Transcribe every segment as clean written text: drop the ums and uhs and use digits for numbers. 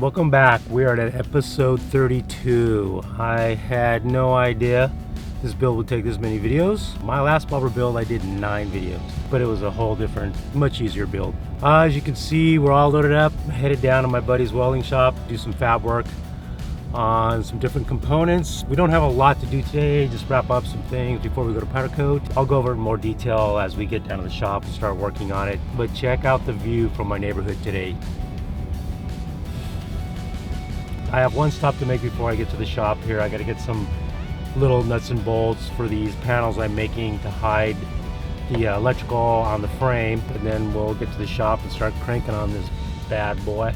Welcome back. We are at episode 32. I had no idea this build would take this many videos. My last bobber build I did 9 videos, but it was a whole different, much easier build. As you can see, we're all loaded up, headed down to my buddy's welding shop, do some fab work on some different components. We don't have a lot to do today, just wrap up some things before we go to powder coat. I'll go over it in more detail as we get down to the shop and start working on it. But check out the view from my neighborhood today. I have one stop to make before I get to the shop here. I gotta get some little nuts and bolts for these panels I'm making to hide the electrical on the frame, and then we'll get to the shop and start cranking on this bad boy.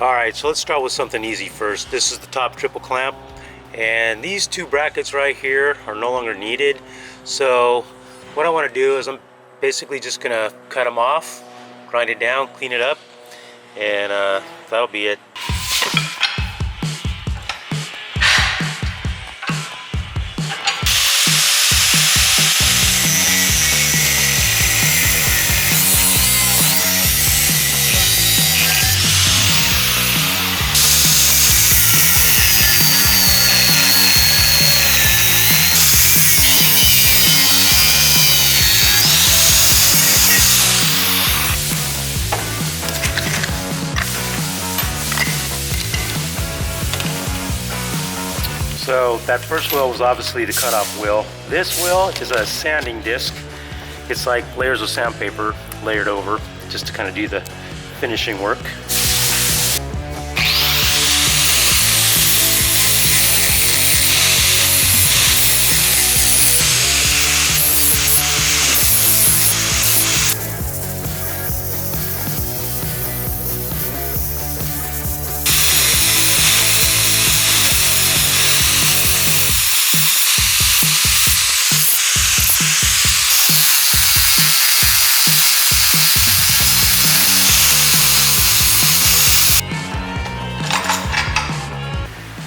Alright, so let's start with something easy first. This is the top triple clamp, and these two brackets right here are no longer needed. So what I want to do is I'm basically just going to cut them off, grind it down, clean it up, and that'll be it. So that first wheel was obviously the cutoff wheel. This wheel is a sanding disc. It's like layers of sandpaper layered over just to kind of do the finishing work.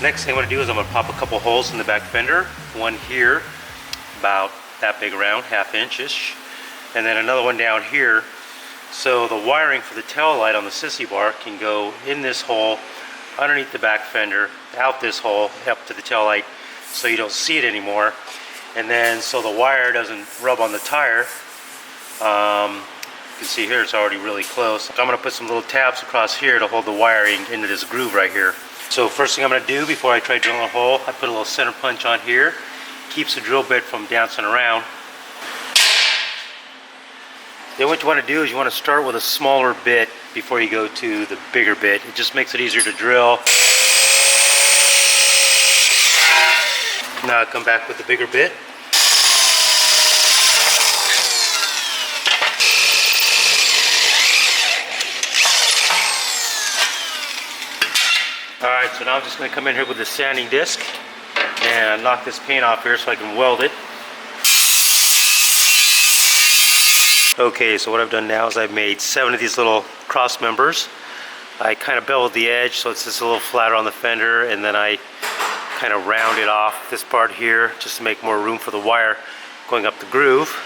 Next thing I'm going to do is I'm going to pop a couple holes in the back fender. One here, about that big around, ½ inch-ish. And then another one down here. So the wiring for the tail light on the sissy bar can go in this hole, underneath the back fender, out this hole, up to the tail light, so you don't see it anymore. And then so the wire doesn't rub on the tire. You can see here it's already really close. So I'm going to put some little tabs across here to hold the wiring into this groove right here. So first thing I'm going to do before I try drilling a hole, I put a little center punch on here. Keeps the drill bit from dancing around. Then what you want to do is you want to start with a smaller bit before you go to the bigger bit. It just makes it easier to drill. Now I come back with the bigger bit. Alright, so now I'm just going to come in here with the sanding disc and knock this paint off here so I can weld it. Okay, so what I've done now is I've made 7 of these little cross members. I kind of beveled the edge so it's just a little flatter on the fender, and then I kind of rounded off this part here just to make more room for the wire going up the groove.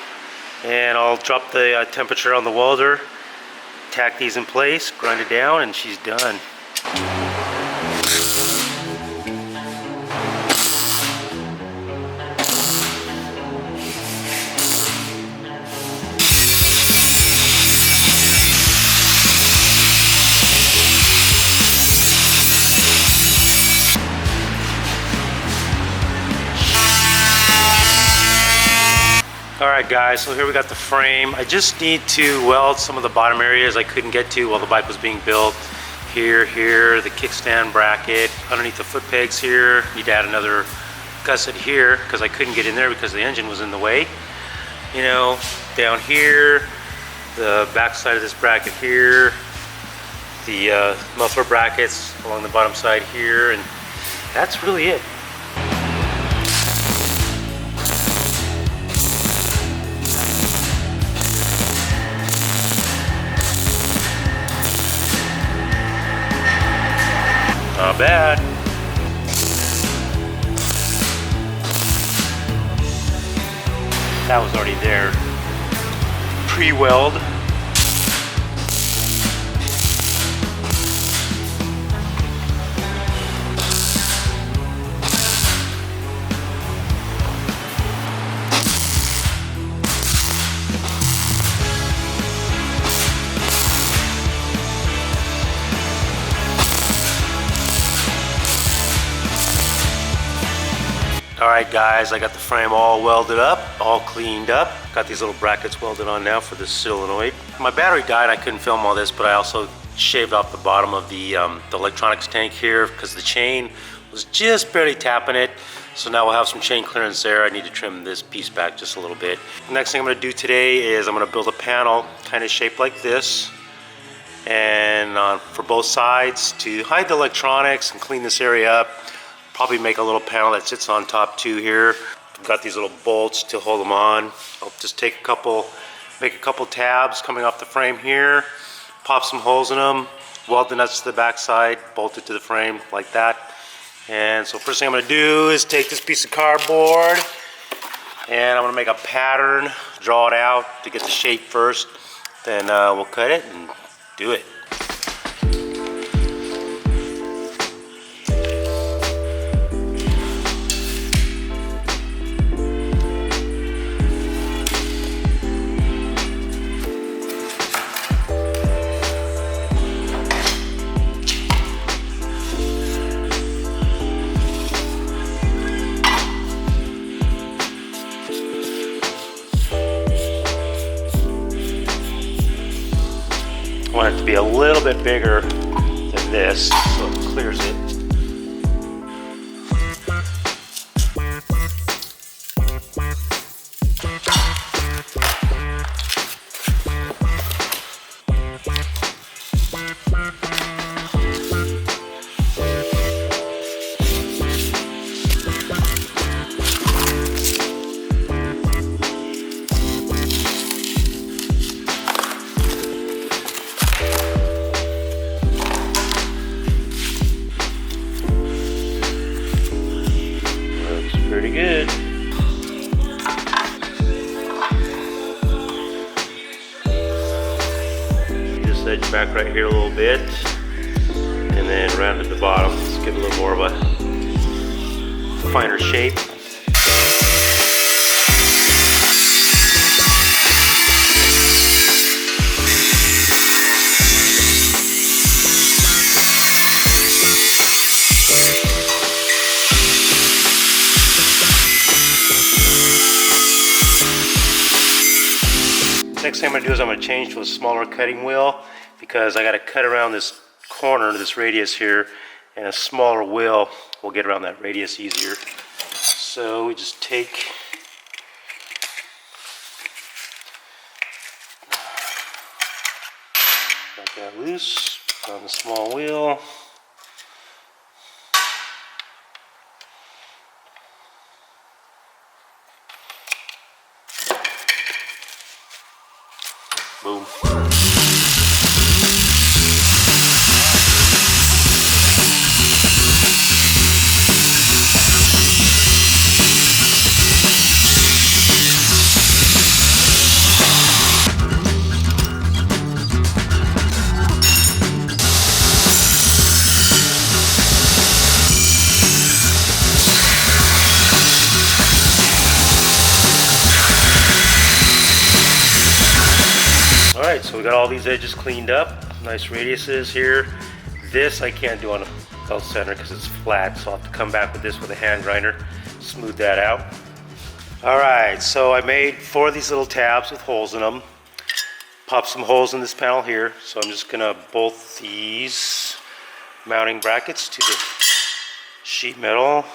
And I'll drop the temperature on the welder, tack these in place, grind it down, and she's done. Alright guys, so here we got the frame. I just need to weld some of the bottom areas I couldn't get to while the bike was being built. Here, the kickstand bracket, underneath the foot pegs here. Need to add another gusset here because I couldn't get in there because the engine was in the way. You know, down here, the back side of this bracket here, the muffler brackets along the bottom side here, and that's really it. Not bad. That was already there. Pre-weld. Alright guys, I got the frame all welded up, all cleaned up. Got these little brackets welded on now for this solenoid. My battery died, I couldn't film all this, but I also shaved off the bottom of the electronics tank here because the chain was just barely tapping it. So now we'll have some chain clearance there. I need to trim this piece back just a little bit. The next thing I'm going to do today is I'm going to build a panel kind of shaped like this. And for both sides to hide the electronics and clean this area up. Probably make a little panel that sits on top too here. I've got these little bolts to hold them on. I'll just make a couple tabs coming off the frame here, pop some holes in them, weld the nuts to the back side, bolt it to the frame like that. And so first thing I'm gonna do is take this piece of cardboard and I'm gonna make a pattern, draw it out to get the shape first. Then we'll cut it and do it. I want it to be a little bit bigger than this so it clears it. Pretty good. This edge back right here a little bit, and then round at the bottom. Let's give it a little more of a finer shape. Next thing I'm going to do is I'm going to change to a smaller cutting wheel because I got to cut around this corner, this radius here, and a smaller wheel will get around that radius easier. So we just take got that loose, put on the small wheel. Boom. Alright, so we got all these edges cleaned up, nice radiuses here. This I can't do on a belt center because it's flat, so I'll have to come back with this with a hand grinder, smooth that out. Alright, so I made 4 of these little tabs with holes in them. Pop some holes in this panel here, so I'm just gonna bolt these mounting brackets to the sheet metal.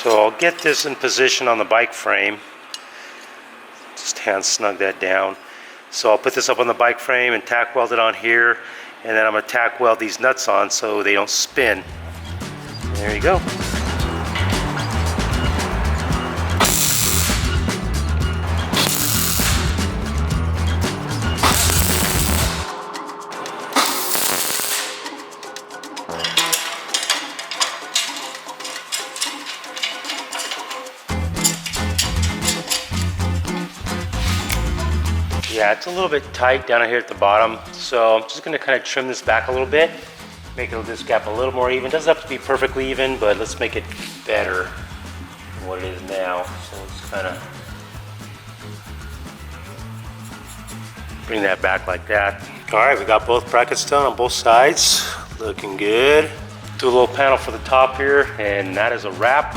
So I'll get this in position on the bike frame. Just hand snug that down. So I'll put this up on the bike frame and tack weld it on here, and then I'm going to tack weld these nuts on so they don't spin. There you go. Yeah, it's a little bit tight down here at the bottom, so I'm just going to kind of trim this back a little bit, make this gap a little more even. It doesn't have to be perfectly even, but let's make it better than what it is now. So let's kind of bring that back like that. All right, we got both brackets done on both sides, looking good. Do a little panel for the top here, and that is a wrap.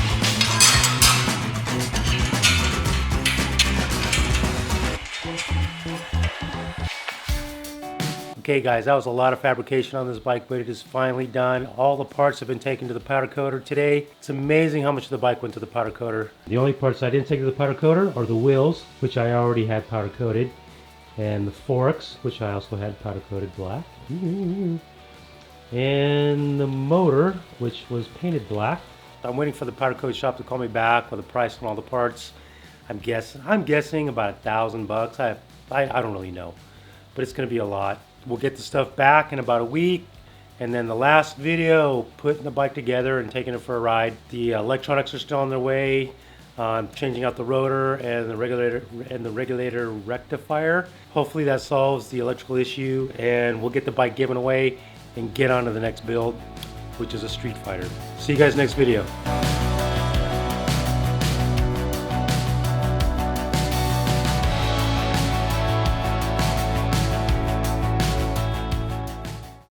Okay guys, that was a lot of fabrication on this bike, but it is finally done. All the parts have been taken to the powder coater today. It's amazing how much of the bike went to the powder coater. The only parts I didn't take to the powder coater are the wheels, which I already had powder coated, and the forks, which I also had powder coated black, and the motor, which was painted black. I'm waiting for the powder coat shop to call me back with a price on all the parts. I'm guessing about $1,000. I don't really know, but it's going to be a lot. We'll get the stuff back in about a week, and then the last video, putting the bike together and taking it for a ride. The electronics are still on their way. I'm changing out the rotor and the regulator rectifier. Hopefully that solves the electrical issue, and we'll get the bike given away and get on to the next build, which is a Street Fighter. See you guys next video.